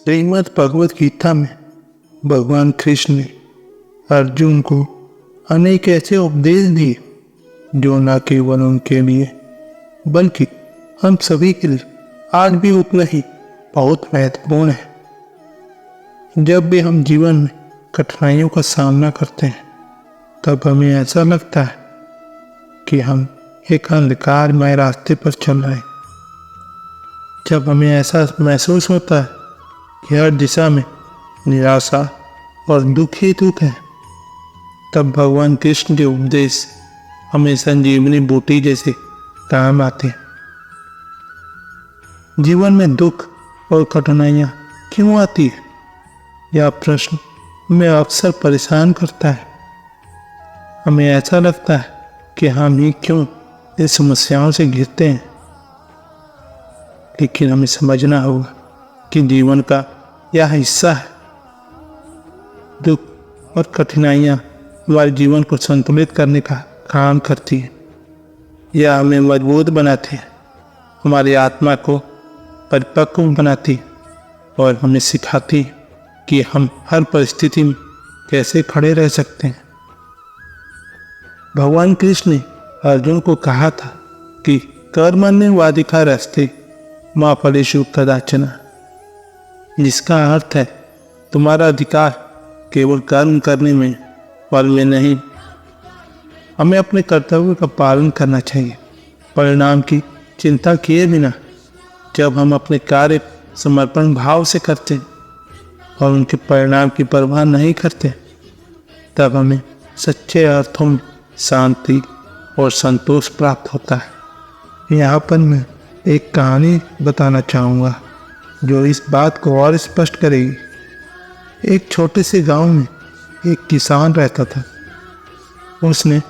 श्रीमद् भगवत गीता में भगवान कृष्ण ने अर्जुन को अनेक ऐसे उपदेश दिए जो न केवल उनके लिए बल्कि हम सभी के लिए आज भी उतना ही बहुत महत्वपूर्ण है। जब भी हम जीवन में कठिनाइयों का सामना करते हैं तब हमें ऐसा लगता है कि हम एक अंधकारमय रास्ते पर चल रहे हैं। जब हमें ऐसा महसूस होता है कि हर दिशा में निराशा और दुख ही दुख है, तब भगवान कृष्ण के उपदेश हमें संजीवनी बूटी जैसे काम आते हैं। जीवन में दुख और कठिनाइयाँ क्यों आती है, यह प्रश्न हमें अक्सर परेशान करता है। हमें ऐसा लगता है कि हम ही क्यों इस समस्याओं से घिरते हैं, लेकिन हमें समझना होगा कि जीवन का यह हिस्सा है। दुख और कठिनाइयाँ हमारे जीवन को संतुलित करने का काम करती है। यह हमें मजबूत बनाती है, हमारी आत्मा को परिपक्व बनाती है और हमें सिखाती है कि हम हर परिस्थिति में कैसे खड़े रह सकते हैं। भगवान कृष्ण ने अर्जुन को कहा था कि कर्मण्येवाधिकार अस्ति मा फलेषु कदाचन, जिसका अर्थ है तुम्हारा अधिकार केवल कर्म करने में, फल में नहीं। हमें अपने कर्तव्य का पालन करना चाहिए, परिणाम की चिंता किए बिना। जब हम अपने कार्य समर्पण भाव से करते हैं और उनके परिणाम की परवाह नहीं करते, तब हमें सच्चे अर्थों में शांति और संतोष प्राप्त होता है। यहाँ पर मैं एक कहानी बताना चाहूँगा जो इस बात को और स्पष्ट करेगी। एक छोटे से गांव में एक किसान रहता था। उसने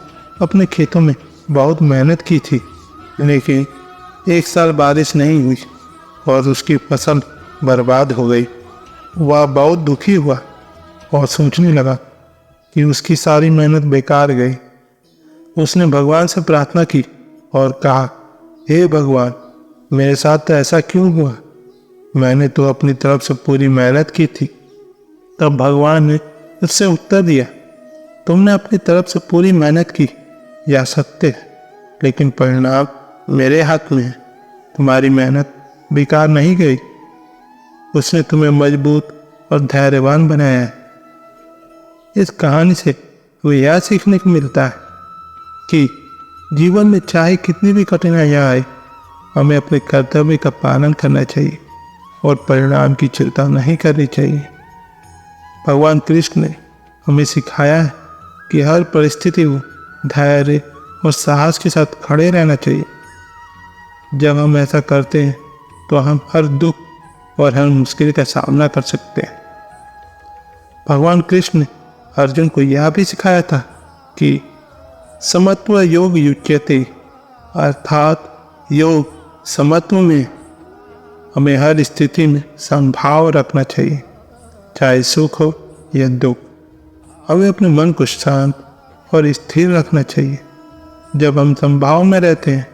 अपने खेतों में बहुत मेहनत की थी, लेकिन एक साल बारिश नहीं हुई और उसकी फसल बर्बाद हो गई। वह बहुत दुखी हुआ और सोचने लगा कि उसकी सारी मेहनत बेकार गई। उसने भगवान से प्रार्थना की और कहा, हे भगवान, मेरे साथ तो ऐसा क्यों हुआ? मैंने तो अपनी तरफ से पूरी मेहनत की थी। तब भगवान ने उससे उत्तर दिया, तुमने अपनी तरफ से पूरी मेहनत की, यह सत्य है, लेकिन परिणाम मेरे हाथ में है। तुम्हारी मेहनत बेकार नहीं गई। उसने तुम्हें मजबूत और धैर्यवान बनाया है। इस कहानी से हमें यह सीखने को मिलता है कि जीवन में चाहे कितनी भी कठिनाइयाँ आए, हमें अपने कर्तव्य का पालन करना चाहिए और परिणाम की चिंता नहीं करनी चाहिए। भगवान कृष्ण ने हमें सिखाया है कि हर परिस्थिति में धैर्य और साहस के साथ खड़े रहना चाहिए। जब हम ऐसा करते हैं तो हम हर दुख और हर मुश्किल का सामना कर सकते हैं। भगवान कृष्ण ने अर्जुन को यह भी सिखाया था कि समत्व योग युज्यते, अर्थात योग समत्व में हमें हर स्थिति में समभाव रखना चाहिए, चाहे सुख हो या दुख। हमें अपने मन को शांत और स्थिर रखना चाहिए। जब हम समभाव में रहते हैं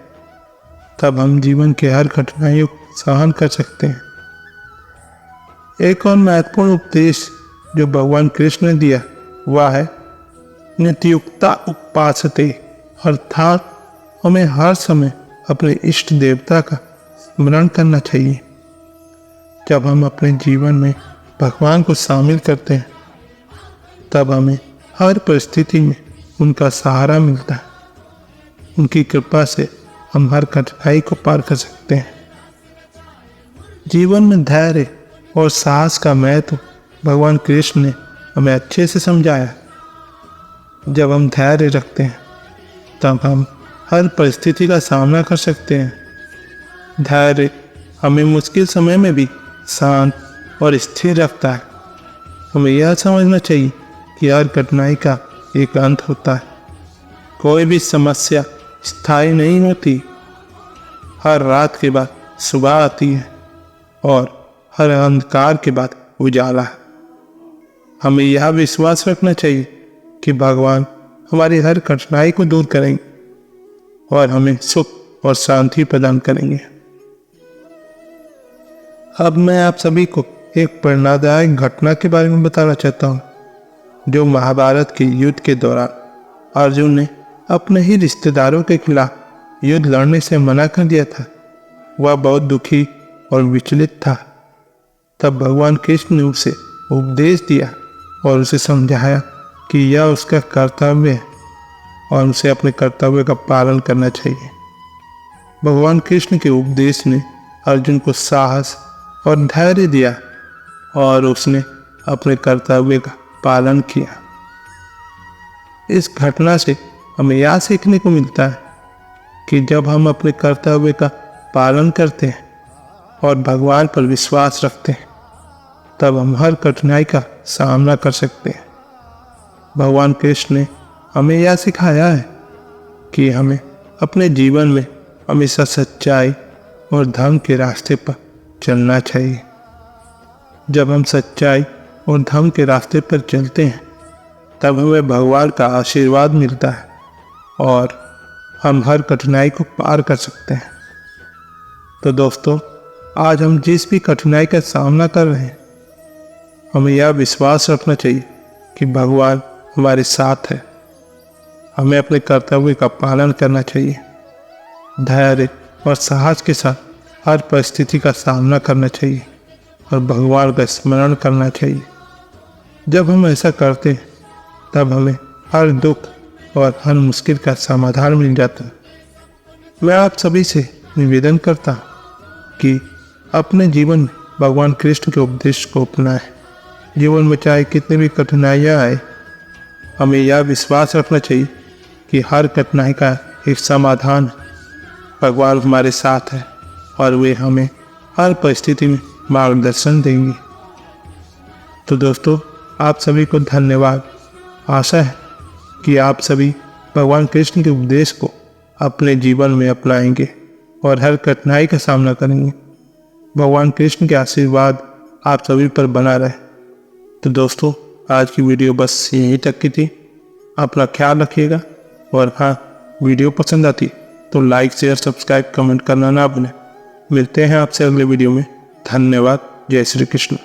तब हम जीवन के हर कठिनाइयों को सहन कर सकते हैं। एक और महत्वपूर्ण उपदेश जो भगवान कृष्ण ने दिया वह है नित्ययुक्ता उपासते, अर्थात हमें हर समय अपने इष्ट देवता का स्मरण करना चाहिए। जब हम अपने जीवन में भगवान को शामिल करते हैं तब हमें हर परिस्थिति में उनका सहारा मिलता है। उनकी कृपा से हम हर कठिनाई को पार कर सकते हैं। जीवन में धैर्य और साहस का महत्व भगवान कृष्ण ने हमें अच्छे से समझाया। जब हम धैर्य रखते हैं तब हम हर परिस्थिति का सामना कर सकते हैं। धैर्य हमें मुश्किल समय में भी शांत और स्थिर रखता है। हमें यह समझना चाहिए कि हर कठिनाई का एक अंत होता है। कोई भी समस्या स्थायी नहीं होती। हर रात के बाद सुबह आती है और हर अंधकार के बाद उजाला। हमें यह विश्वास रखना चाहिए कि भगवान हमारी हर कठिनाई को दूर करेंगे और हमें सुख और शांति प्रदान करेंगे। अब मैं आप सभी को एक प्रेरणादायक घटना के बारे में बताना चाहता हूँ, जो महाभारत के युद्ध के दौरान अर्जुन ने अपने ही रिश्तेदारों के खिलाफ युद्ध लड़ने से मना कर दिया था। वह बहुत दुखी और विचलित था। तब भगवान कृष्ण ने उसे उपदेश दिया और उसे समझाया कि यह उसका कर्तव्य है और उसे अपने कर्तव्य का पालन करना चाहिए। भगवान कृष्ण के उपदेश ने अर्जुन को साहस और धैर्य दिया और उसने अपने कर्तव्य का पालन किया। इस घटना से हमें यह सीखने को मिलता है कि जब हम अपने कर्तव्य का पालन करते हैं और भगवान पर विश्वास रखते हैं, तब हम हर कठिनाई का सामना कर सकते हैं। भगवान कृष्ण ने हमें यह सिखाया है कि हमें अपने जीवन में हमेशा सच्चाई और धर्म के रास्ते पर चलना चाहिए। जब हम सच्चाई और धर्म के रास्ते पर चलते हैं, तब हमें भगवान का आशीर्वाद मिलता है और हम हर कठिनाई को पार कर सकते हैं। तो दोस्तों, आज हम जिस भी कठिनाई का सामना कर रहे हैं, हमें यह विश्वास रखना चाहिए कि भगवान हमारे साथ है। हमें अपने कर्तव्य का पालन करना चाहिए, धैर्य और साहस के साथ हर परिस्थिति का सामना करना चाहिए और भगवान का स्मरण करना चाहिए। जब हम ऐसा करते हैं, तब हमें हर दुख और हर मुश्किल का समाधान मिल जाता है। मैं आप सभी से निवेदन करता हूँ कि अपने जीवन में भगवान कृष्ण के उपदेश को अपनाएं। जीवन में चाहे कितनी भी कठिनाइयाँ आए, हमें यह विश्वास रखना चाहिए कि हर कठिनाई का एक समाधान है। भगवान हमारे साथ है और वे हमें हर परिस्थिति में मार्गदर्शन देंगे। तो दोस्तों, आप सभी को धन्यवाद। आशा है कि आप सभी भगवान कृष्ण के उपदेश को अपने जीवन में अपनाएंगे और हर कठिनाई का सामना करेंगे। भगवान कृष्ण के आशीर्वाद आप सभी पर बना रहे। तो दोस्तों, आज की वीडियो बस यहीं तक की थी। अपना ख्याल रखिएगा और हाँ, वीडियो पसंद आती तो लाइक, शेयर, सब्सक्राइब, कमेंट करना ना भूलें। मिलते हैं आपसे अगले वीडियो में। धन्यवाद। जय श्री कृष्ण।